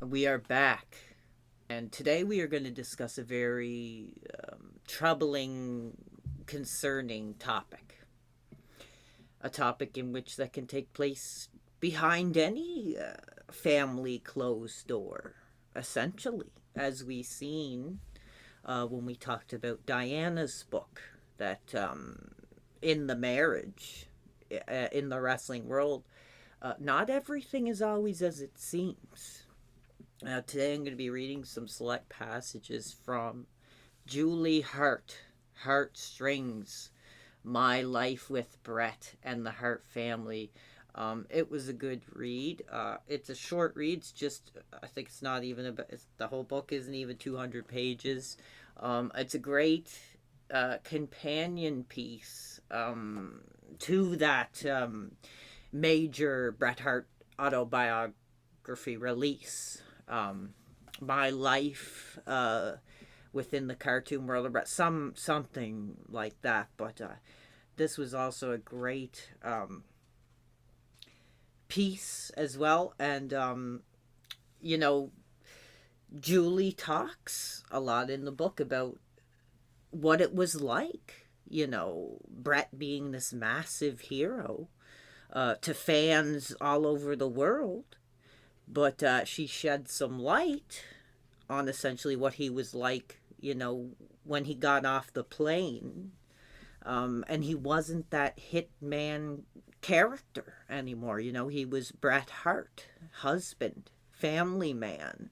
We are back, and today we are going to discuss a very troubling, concerning topic. A topic in which that can take place behind any family closed door, essentially, as we seen when we talked about Diana's book, that in the marriage, in the wrestling world, not everything is always as it seems. Today I'm going to be reading some select passages from Julie Hart, Heartstrings, My Life with Brett and the Hart Family. It was a good read. It's a short read. It's just, I think it's not even about, the whole book isn't even 200 pages. It's a great companion piece to that major Bret Hart autobiography release. My life within the cartoon world, or something like that. But this was also a great piece as well. And Julie talks a lot in the book about what it was like. Brett being this massive hero to fans all over the world. But she shed some light on essentially what he was like, when he got off the plane. And he wasn't that hitman character anymore. He was Bret Hart, husband, family man,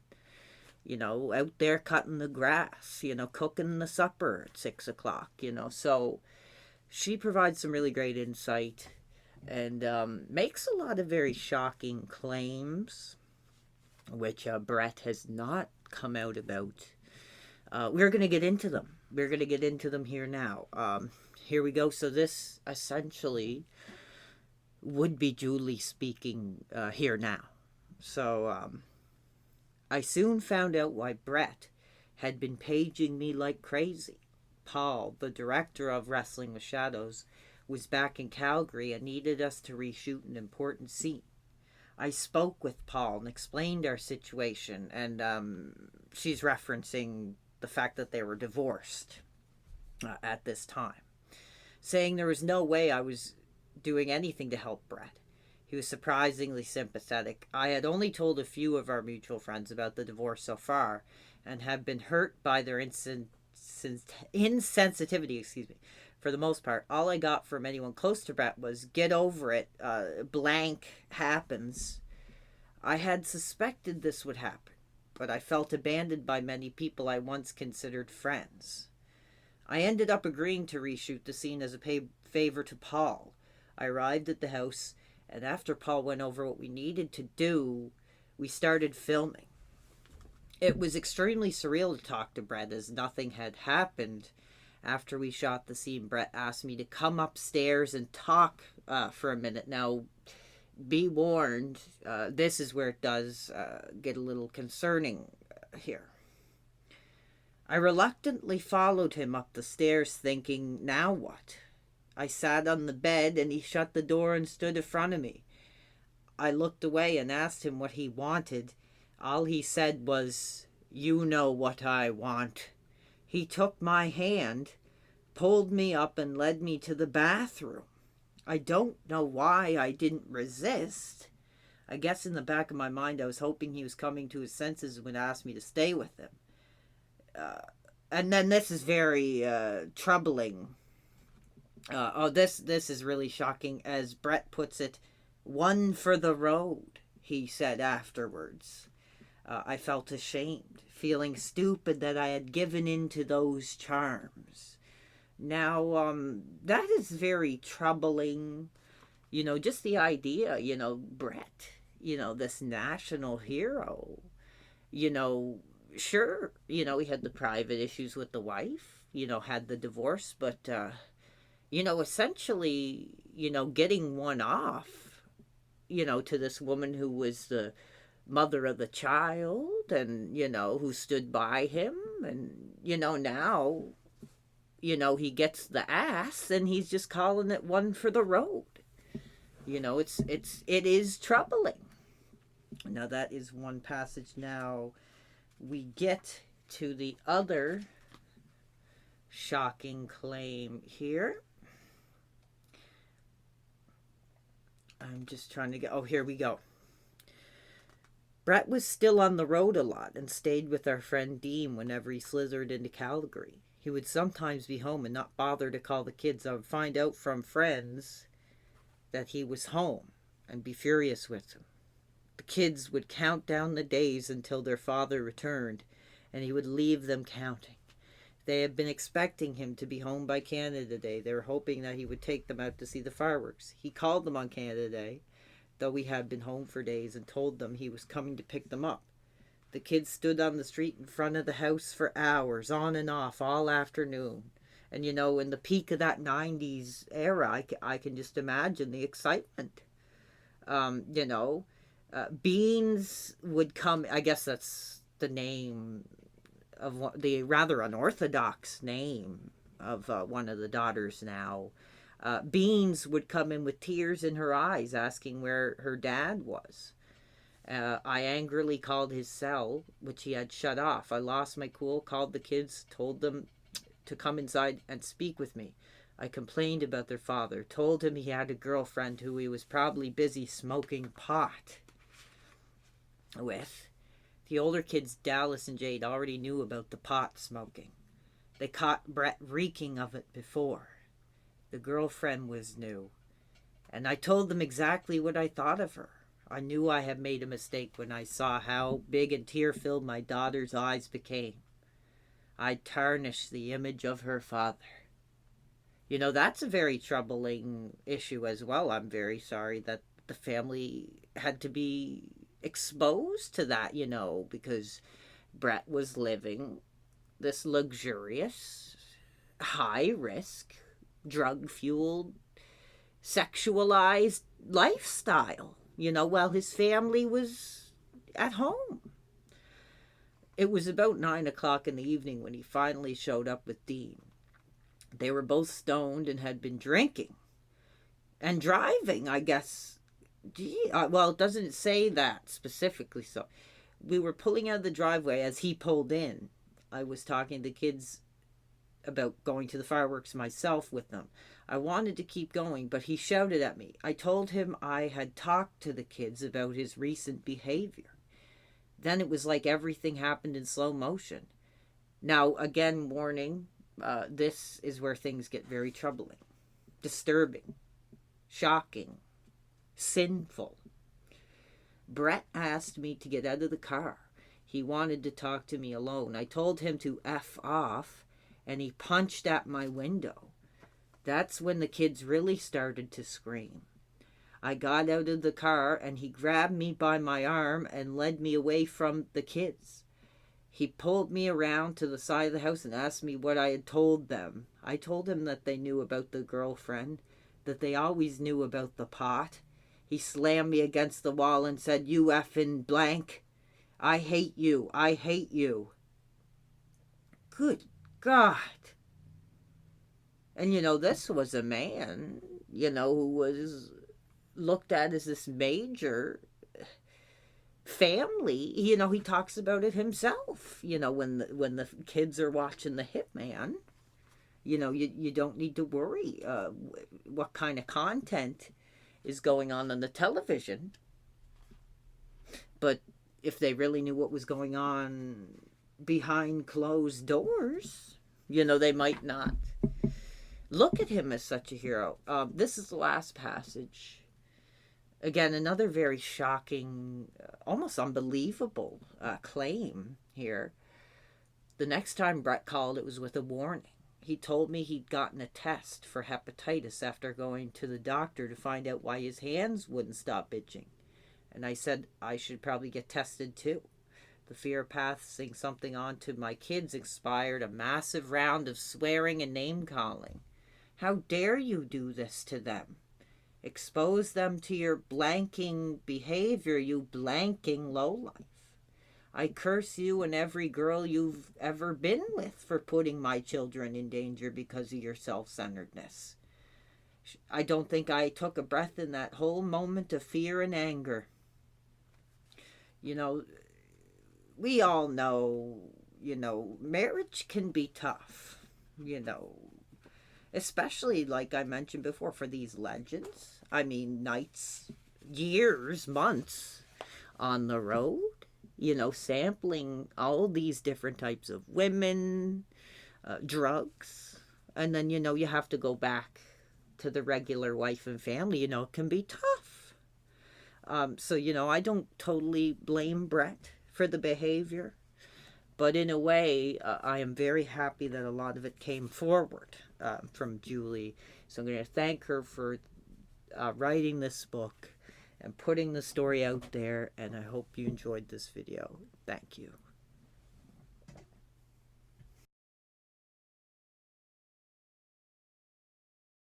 out there cutting the grass, cooking the supper at 6 o'clock, So she provides some really great insight and makes a lot of very shocking claims, which Brett has not come out about. We're going to get into them. We're going to get into them here now. Here we go. So this essentially would be Julie speaking here now. So I soon found out why Brett had been paging me like crazy. Paul, the director of Wrestling with Shadows, was back in Calgary and needed us to reshoot an important scene. I spoke with Paul and explained our situation, and she's referencing the fact that they were divorced at this time, saying there was no way I was doing anything to help Brett. He was surprisingly sympathetic. I had only told a few of our mutual friends about the divorce so far, and have been hurt by their insensitivity, for the most part. All I got from anyone close to Brett was, get over it, blank happens. I had suspected this would happen, but I felt abandoned by many people I once considered friends. I ended up agreeing to reshoot the scene as a favor to Paul. I arrived at the house, and after Paul went over what we needed to do, we started filming. It was extremely surreal to talk to Brett, as nothing had happened. After we shot the scene, Brett asked me to come upstairs and talk for a minute. Now, be warned, this is where it does get a little concerning here. I reluctantly followed him up the stairs, thinking, now what? I sat on the bed, and he shut the door and stood in front of me. I looked away and asked him what he wanted. All he said was, you know what I want. He took my hand, pulled me up, and led me to the bathroom. I don't know why I didn't resist. I guess in the back of my mind I was hoping he was coming to his senses when he asked me to stay with him. And then this is very troubling. This is really shocking. As Brett puts it, one for the road, he said afterwards. I felt ashamed, feeling stupid that I had given in to those charms. Now, that is very troubling. Just the idea, Brett, this national hero, sure, he had the private issues with the wife, had the divorce, but, essentially, getting one off, to this woman who was the mother of the child and, who stood by him. And, now, he gets the ass and he's just calling it one for the road. It is troubling. Now, that is one passage. Now, we get to the other shocking claim here. I'm just trying to get. Oh, here we go. Brett was still on the road a lot and stayed with our friend Dean whenever he slithered into Calgary. He would sometimes be home and not bother to call the kids. I would find out from friends that he was home and be furious with them. The kids would count down the days until their father returned, and he would leave them counting. They had been expecting him to be home by Canada Day. They were hoping that he would take them out to see the fireworks. He called them on Canada Day, though he had been home for days, and told them he was coming to pick them up. The kids stood on the street in front of the house for hours, on and off, all afternoon. And, in the peak of that 90s era, I can just imagine the excitement. Beans would come, I guess that's the name of the rather unorthodox name of one of the daughters now. Beans would come in with tears in her eyes asking where her dad was. I angrily called his cell, which he had shut off. I lost my cool, called the kids, told them to come inside and speak with me. I complained about their father, told him he had a girlfriend who he was probably busy smoking pot with. The older kids, Dallas and Jade, already knew about the pot smoking. They caught Brett reeking of it before. The girlfriend was new. And I told them exactly what I thought of her. I knew I had made a mistake when I saw how big and tear-filled my daughter's eyes became. I tarnished the image of her father. That's a very troubling issue as well. I'm very sorry that the family had to be exposed to that, because Brett was living this luxurious, high-risk, drug-fueled, sexualized lifestyle, while his family was at home. It was about 9 o'clock in the evening when he finally showed up with Dean. They were both stoned and had been drinking and driving, I guess. Well, it doesn't say that specifically. So we were pulling out of the driveway as he pulled in. I was talking to the kids about going to the fireworks myself with them. I wanted to keep going, but he shouted at me. I told him I had talked to the kids about his recent behavior. Then it was like everything happened in slow motion. Now, again, warning, this is where things get very troubling, disturbing, shocking, sinful. Brett asked me to get out of the car. He wanted to talk to me alone. I told him to F off, and he punched at my window. That's when the kids really started to scream. I got out of the car, and he grabbed me by my arm and led me away from the kids. He pulled me around to the side of the house and asked me what I had told them. I told him that they knew about the girlfriend, that they always knew about the pot. He slammed me against the wall and said, "You effing blank. I hate you. I hate you." Good God. And, this was a man, who was looked at as this major family. He talks about it himself, when the kids are watching the Hitman. You don't need to worry what kind of content is going on the television. But if they really knew what was going on behind closed doors, they might not look at him as such a hero. This is the last passage. Again, another very shocking, almost unbelievable claim here. The next time Brett called, it was with a warning. He told me he'd gotten a test for hepatitis after going to the doctor to find out why his hands wouldn't stop itching. And I said I should probably get tested too. The fear of passing something on to my kids inspired a massive round of swearing and name-calling. How dare you do this to them? Expose them to your blanking behavior, you blanking lowlife. I curse you and every girl you've ever been with for putting my children in danger because of your self-centeredness. I don't think I took a breath in that whole moment of fear and anger. You know, we all know, marriage can be tough, you know, especially like I mentioned before for these legends. I mean, nights, years, months on the road, sampling all these different types of women, drugs, and then, you have to go back to the regular wife and family. It can be tough. So, I don't totally blame Brett for the behavior. But in a way, I am very happy that a lot of it came forward from Julie. So I'm going to thank her for writing this book and putting the story out there. And I hope you enjoyed this video. Thank you.